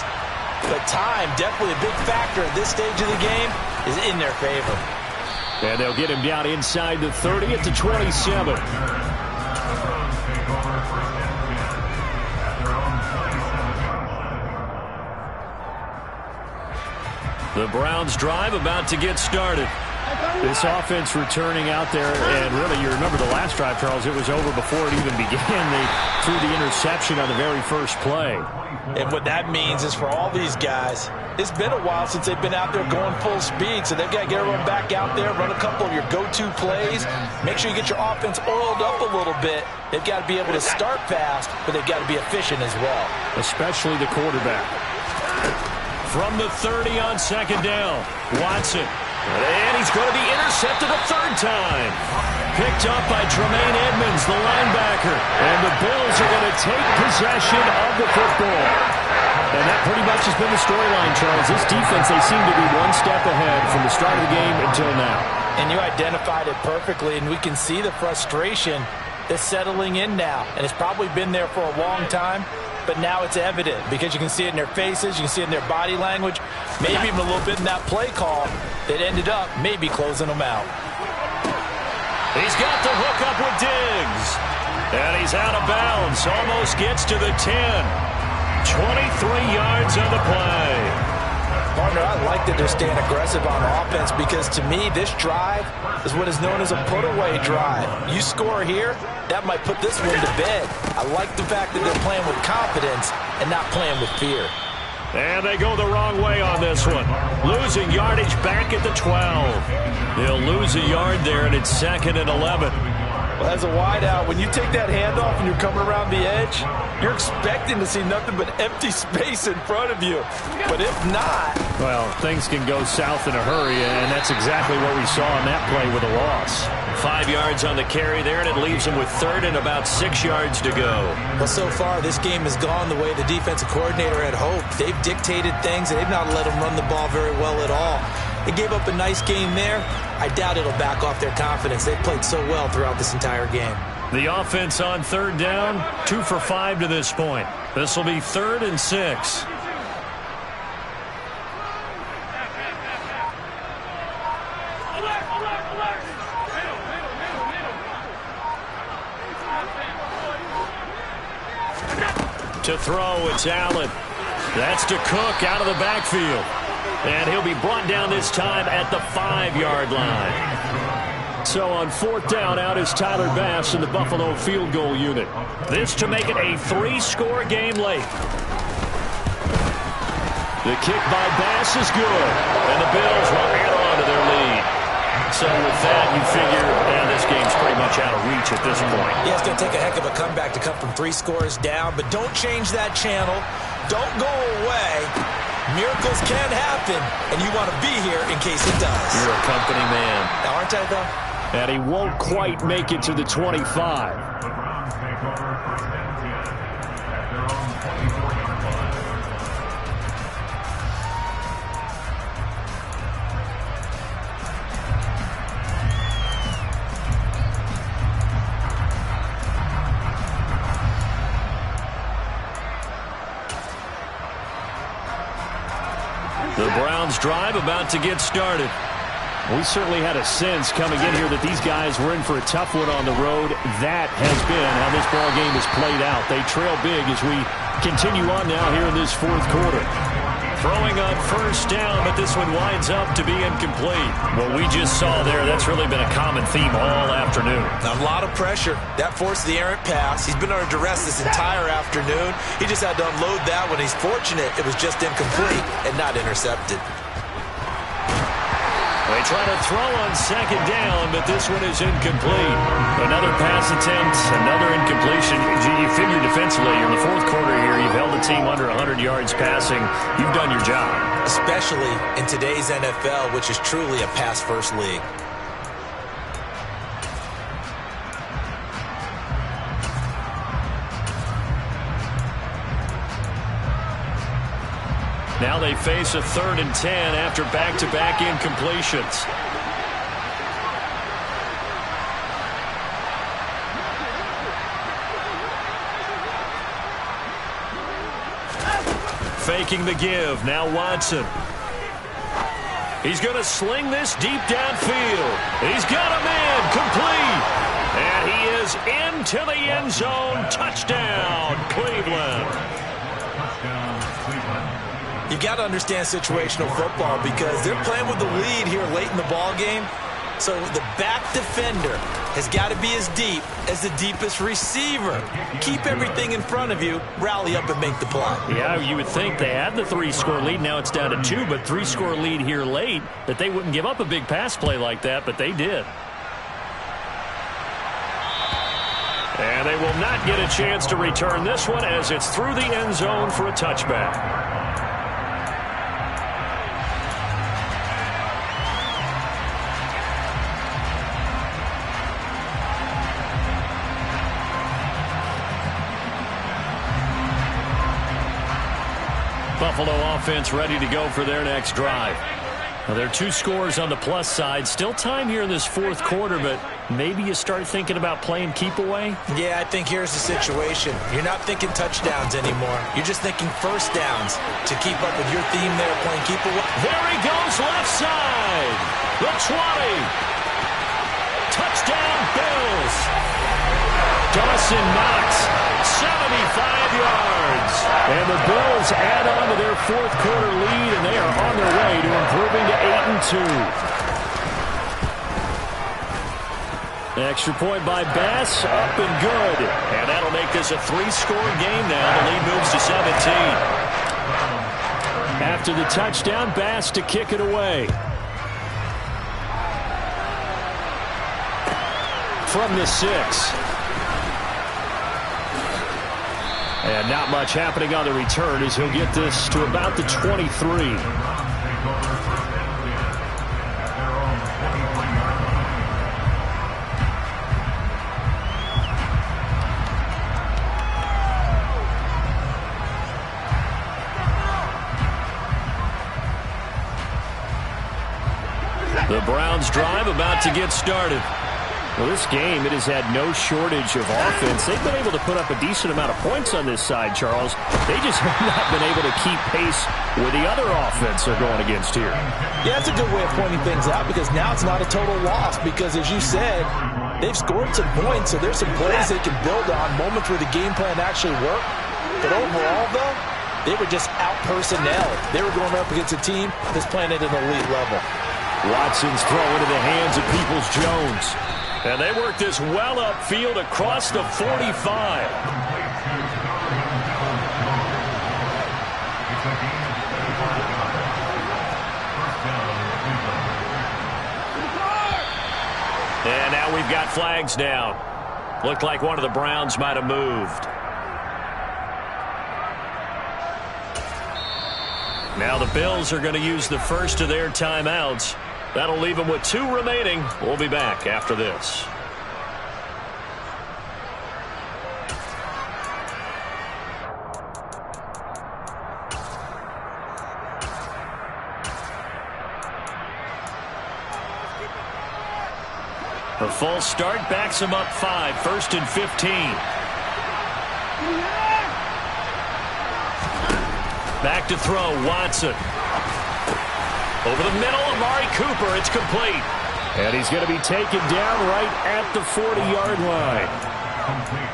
But time, definitely a big factor at this stage of the game, is in their favor. And they'll get him down inside the 30 at the 27. The Browns drive about to get started. This offense returning out there, and really, you remember the last drive, Charles, it was over before it even began. They threw the interception on the very first play. And what that means is for all these guys, it's been a while since they've been out there going full speed, so they've got to get everyone back out there, run a couple of your go-to plays, make sure you get your offense oiled up a little bit. They've got to be able to start fast, but they've got to be efficient as well. Especially the quarterback. From the 30 on 2nd down, Watson. And he's going to be intercepted a 3rd time. Picked up by Tremaine Edmonds, the linebacker. And the Bills are going to take possession of the football. And that pretty much has been the storyline, Charles. This defense, they seem to be one step ahead from the start of the game until now. And you identified it perfectly, and we can see the frustration that's settling in now. And it's probably been there for a long time. But now it's evident because you can see it in their faces, you can see it in their body language, maybe even a little bit in that play call that ended up maybe closing them out. He's got the hook up with Diggs. And he's out of bounds, almost gets to the 10. 23 yards on the play. Partner, I like that they're staying aggressive on offense because to me, this drive is what is known as a put-away drive. You score here, that might put this one to bed. I like the fact that they're playing with confidence and not playing with fear. And they go the wrong way on this one. Losing yardage back at the 12. They'll lose a yard there, and it's 2nd and 11. Well, as a wideout, when you take that handoff and you're coming around the edge, you're expecting to see nothing but empty space in front of you. But if not... Well, things can go south in a hurry, and that's exactly what we saw in that play with a loss. 5 yards on the carry there, and it leaves them with 3rd and about 6 yards to go. Well, so far, this game has gone the way the defensive coordinator had hoped. They've dictated things, and they've not let them run the ball very well at all. They gave up a nice game there. I doubt it'll back off their confidence. They've played so well throughout this entire game. The offense on 3rd down, 2 for 5 to this point. This will be 3rd and 6. To throw, it's Allen. That's to Cook out of the backfield. And he'll be brought down this time at the 5-yard line. So on 4th down, out is Tyler Bass in the Buffalo field goal unit. This to make it a 3-score game late. The kick by Bass is good. And the Bills will add on to their lead. So with that, you figure, this game's pretty much out of reach at this point. Yeah, it's going to take a heck of a comeback to come from 3 scores down, but don't change that channel. Don't go away. Miracles can happen, and you want to be here in case it does. You're a company man. Now, aren't I, though? And he won't quite make it to the 25. The Browns drive about to get started. We certainly had a sense coming in here that these guys were in for a tough one on the road. That has been how this ball game has played out. They trail big as we continue on now here in this 4th quarter. Throwing on 1st down, but this one winds up to be incomplete. What we just saw there, that's really been a common theme all afternoon. A lot of pressure. That forced the errant pass. He's been under duress this entire afternoon. He just had to unload that when he's fortunate it was just incomplete and not intercepted. They try to throw on 2nd down, but this one is incomplete. Another pass attempt, another incompletion. You figure defensively, you're in the 4th quarter here. You've held the team under 100 yards passing. You've done your job. Especially in today's NFL, which is truly a pass-first league. Now they face a 3rd and 10 after back-to-back incompletions. Faking the give. Now Watson. He's going to sling this deep downfield. He's got a man complete. And he is into the end zone. Touchdown, Cleveland. You got to understand situational football because they're playing with the lead here late in the ball game. So the back defender has got to be as deep as the deepest receiver. Keep everything in front of you, rally up and make the play. Yeah, you would think they had the 3-score lead. Now it's down to 2, but 3-score lead here late, that they wouldn't give up a big pass play like that, but they did. And they will not get a chance to return this one as it's through the end zone for a touchback. Buffalo offense ready to go for their next drive. Now, there are 2 scores on the plus side. Still time here in this 4th quarter, but maybe you start thinking about playing keep away? Yeah, I think here's the situation. You're not thinking touchdowns anymore. You're just thinking 1st downs to keep up with your theme there, playing keep away. There he goes left side. The 20. Touchdown, Bills. Dawson Knox, 75 yards. And the Bills add on to their fourth quarter lead, and they are on their way to improving to 8-2. Extra point by Bass, up and good. And that'll make this a 3-score game now. The lead moves to 17. After the touchdown, Bass to kick it away. From the 6. And not much happening on the return as he'll get this to about the 23. The Browns drive about to get started. Well, this game, it has had no shortage of offense. They've been able to put up a decent amount of points on this side, Charles. They just have not been able to keep pace with the other offense they're going against here. Yeah, that's a good way of pointing things out because now it's not a total loss because, as you said, they've scored some points, so there's some plays they can build on, moments where the game plan actually worked. But overall, though, they were just out-personnel. They were going up against a team that's playing at an elite level. Watson's throw into the hands of Peoples-Jones. And they work this well upfield across the 45. And now we've got flags down. Looked like one of the Browns might have moved. Now the Bills are going to use the first of their timeouts. That'll leave them with 2 remaining. We'll be back after this. A false start backs them up 5, 1st and 15. Back to throw, Watson. Over the middle, Amari Cooper, it's complete. And he's going to be taken down right at the 40-yard line.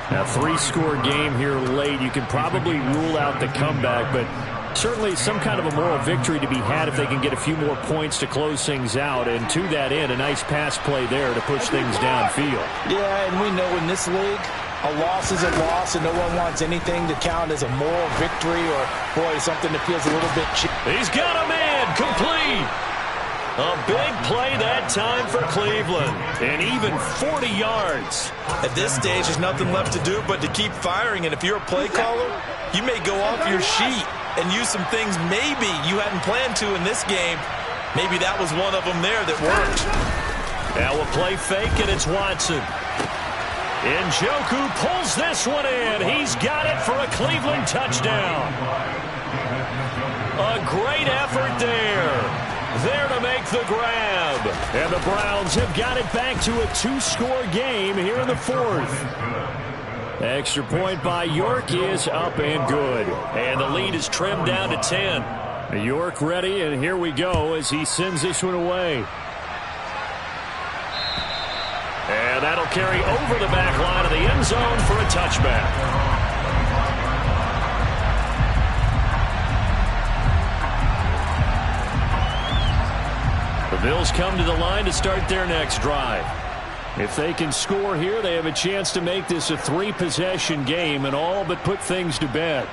Now, 3-score game here late. You can probably rule out the comeback, but certainly some kind of a moral victory to be had if they can get a few more points to close things out. And to that end, a nice pass play there to push things downfield. Yeah, and we know in this league, a loss is a loss, and no one wants anything to count as a moral victory or, boy, something that feels a little bit cheap. He's got a man complete. A big play that time for Cleveland, and even 40 yards. At this stage, there's nothing left to do but to keep firing, and if you're a play caller, you may go off your sheet and use some things maybe you hadn't planned to in this game. Maybe that was one of them there that worked. Now a play fake, and it's Watson. Njoku pulls this one in. He's got it for a Cleveland touchdown. A great effort there. There to make the grab. And the Browns have got it back to a 2-score game here in the 4th. Extra point by York is up and good. And the lead is trimmed down to 10. York ready, and here we go as he sends this one away. And that'll carry over the back line of the end zone for a touchback. The Bills come to the line to start their next drive. If they can score here, they have a chance to make this a 3-possession game and all but put things to bed.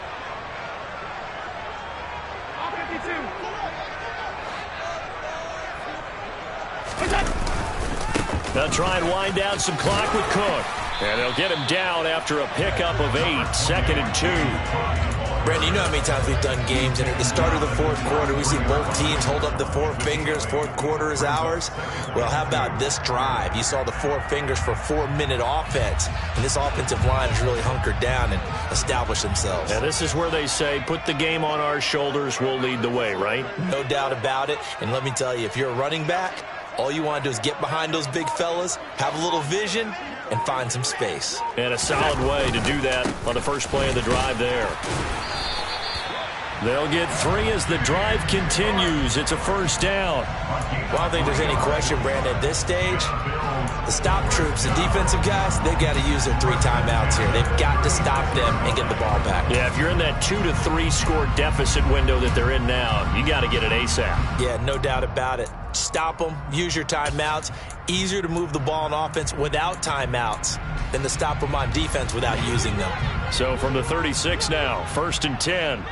They'll try and wind down some clock with Cook. And they'll get him down after a pickup of 8, 2nd and 2. Brandon, you know how many times we've done games, and at the start of the 4th quarter, we see both teams hold up the 4 fingers, 4th quarter is ours. Well, how about this drive? You saw the 4 fingers for 4-minute offense, and this offensive line has really hunkered down and established themselves. Now, this is where they say, put the game on our shoulders, we'll lead the way, right? No doubt about it, and let me tell you, if you're a running back, all you want to do is get behind those big fellas, have a little vision, and find some space. And a solid way to do that on the first play of the drive there. They'll get 3 as the drive continues. It's a first down. Well, I don't think there's any question, Brandon, at this stage, the stop troops, the defensive guys, they've got to use their 3 timeouts here. They've got to stop them and get the ball back. Yeah, if you're in that 2 to 3 score deficit window that they're in now, you got to get it ASAP. Yeah, no doubt about it. Stop them, use your timeouts. Easier to move the ball on offense without timeouts than to stop them on defense without using them. So from the 36 now, 1st and 10.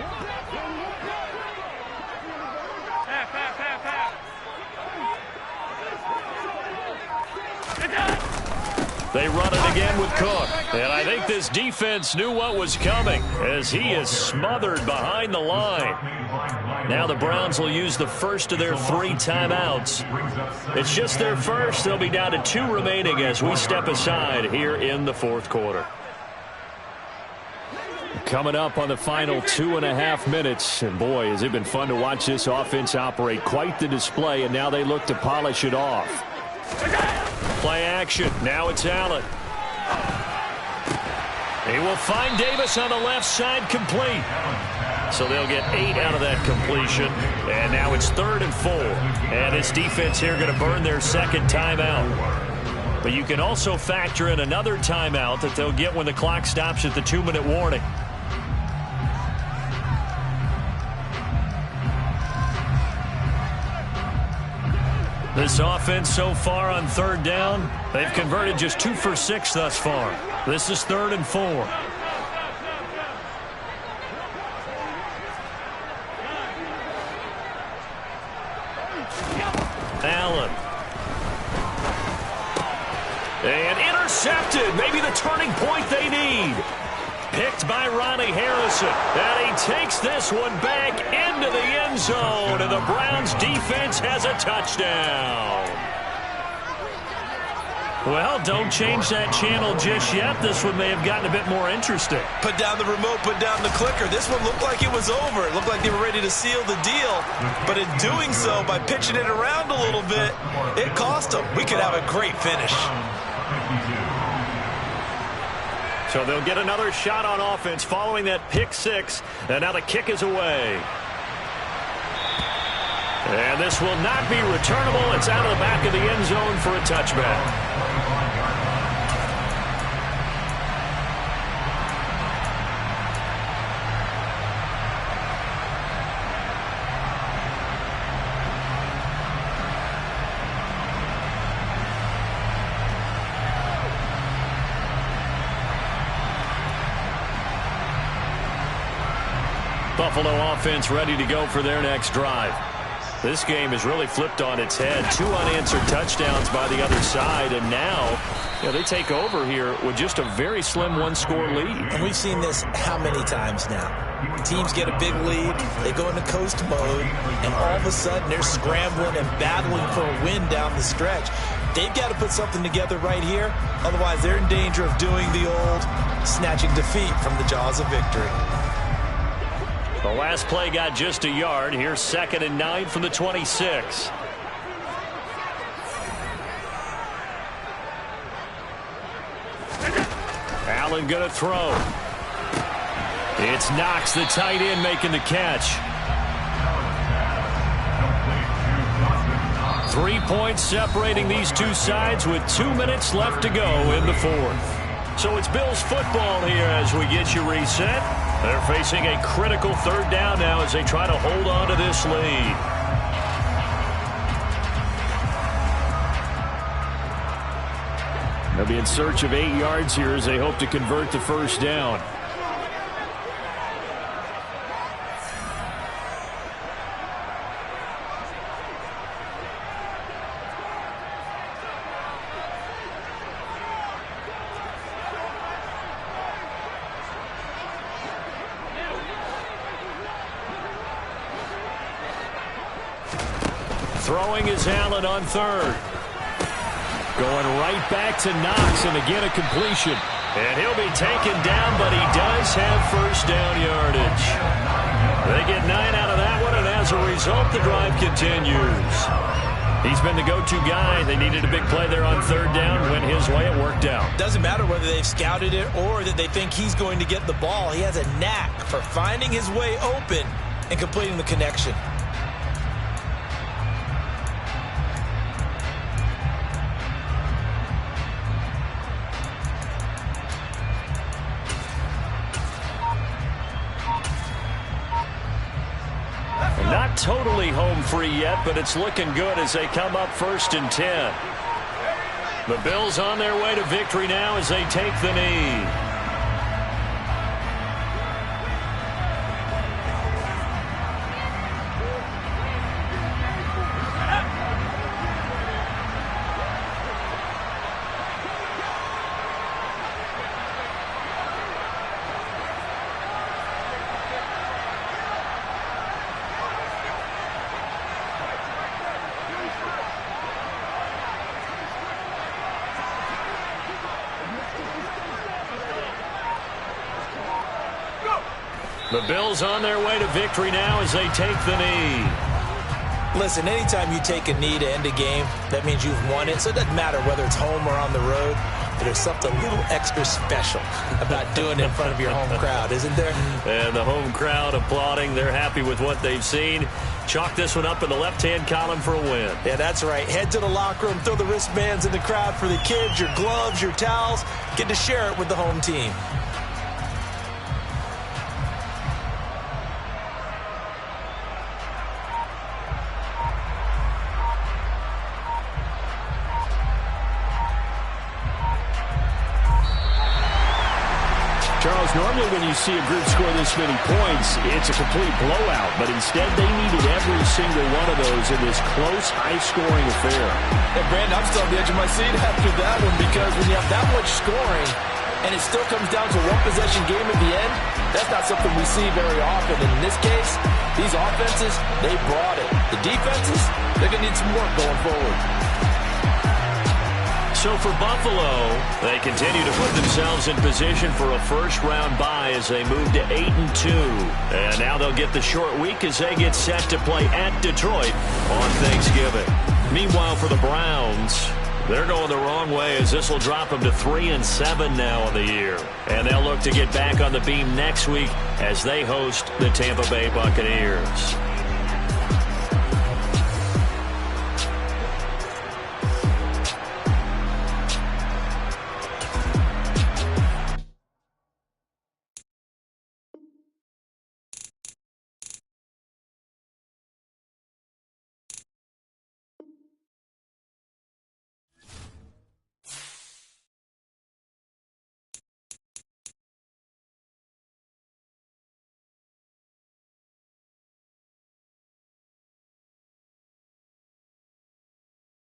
They run it again with Cook. And I think this defense knew what was coming as he is smothered behind the line. Now the Browns will use the first of their 3 timeouts. It's just their first. They'll be down to 2 remaining as we step aside here in the 4th quarter. Coming up on the final 2.5 minutes. And boy, has it been fun to watch this offense operate. Quite the display, and now they look to polish it off. Play action. Now it's Allen. He will find Davis on the left side, complete. So they'll get 8 out of that completion. And now it's 3rd and 4. And this defense here going to burn their 2nd timeout. But you can also factor in another timeout that they'll get when the clock stops at the 2-minute warning. This offense so far on 3rd down, they've converted just 2 for 6 thus far. This is 3rd and 4. Allen. And intercepted. Maybe the turning point they need. Picked by Ronnie Harrison. And he takes this one back into the end zone. And the Browns defense has a touchdown. Well, don't change that channel just yet. This one may have gotten a bit more interesting. Put down the remote, put down the clicker. This one looked like it was over. It looked like they were ready to seal the deal. But in doing so, by pitching it around a little bit, it cost them. We could have a great finish. So they'll get another shot on offense following that pick 6. And now the kick is away. And this will not be returnable. It's out of the back of the end zone for a touchback. Buffalo offense ready to go for their next drive. This game is really flipped on its head. 2 unanswered touchdowns by the other side, and now they take over here with just a very slim 1-score lead. And we've seen this how many times now? Teams get a big lead, they go into coast mode, and all of a sudden they're scrambling and battling for a win down the stretch. They've got to put something together right here, otherwise they're in danger of doing the old snatching defeat from the jaws of victory. The last play got just a yard. Here's 2nd and 9 from the 26. Allen going to throw. It's Knox, the tight end, making the catch. 3 points separating these two sides with 2 minutes left to go in the 4th. So it's Bills football here as we get you reset. They're facing a critical 3rd down now as they try to hold on to this lead. They'll be in search of 8 yards here as they hope to convert the 1st down. Throwing is Allen on 3rd. Going right back to Knox, and again a completion. And he'll be taken down, but he does have 1st down yardage. They get 9 out of that one, and as a result, the drive continues. He's been the go-to guy. They needed a big play there on 3rd down. Went his way. It worked out. Doesn't matter whether they've scouted it or that they think he's going to get the ball. He has a knack for finding his way open and completing the connection. Not totally home free yet, but it's looking good as they come up 1st and 10. The Bills on their way to victory now as they take the knee. The Bills on their way to victory now as they take the knee. Listen, anytime you take a knee to end a game, that means you've won it. So it doesn't matter whether it's home or on the road. But there's something a little extra special about doing it in front of your home crowd, isn't there? And the home crowd applauding. They're happy with what they've seen. Chalk this one up in the left-hand column for a win. Yeah, that's right. Head to the locker room, throw the wristbands in the crowd for the kids, your gloves, your towels. Get to share it with the home team. Charles, normally when you see a group score this many points, it's a complete blowout. But instead, they needed every single one of those in this close, high-scoring affair. And, Brandon, I'm still on the edge of my seat after that one because when you have that much scoring and it still comes down to a one-possession game at the end, that's not something we see very often. And in this case, these offenses, they brought it. The defenses, they're going to need some work going forward. So for Buffalo, they continue to put themselves in position for a first-round bye as they move to 8-2. And now they'll get the short week as they get set to play at Detroit on Thanksgiving. Meanwhile, for the Browns, they're going the wrong way as this will drop them to 3-7 now on the year. And they'll look to get back on the beam next week as they host the Tampa Bay Buccaneers.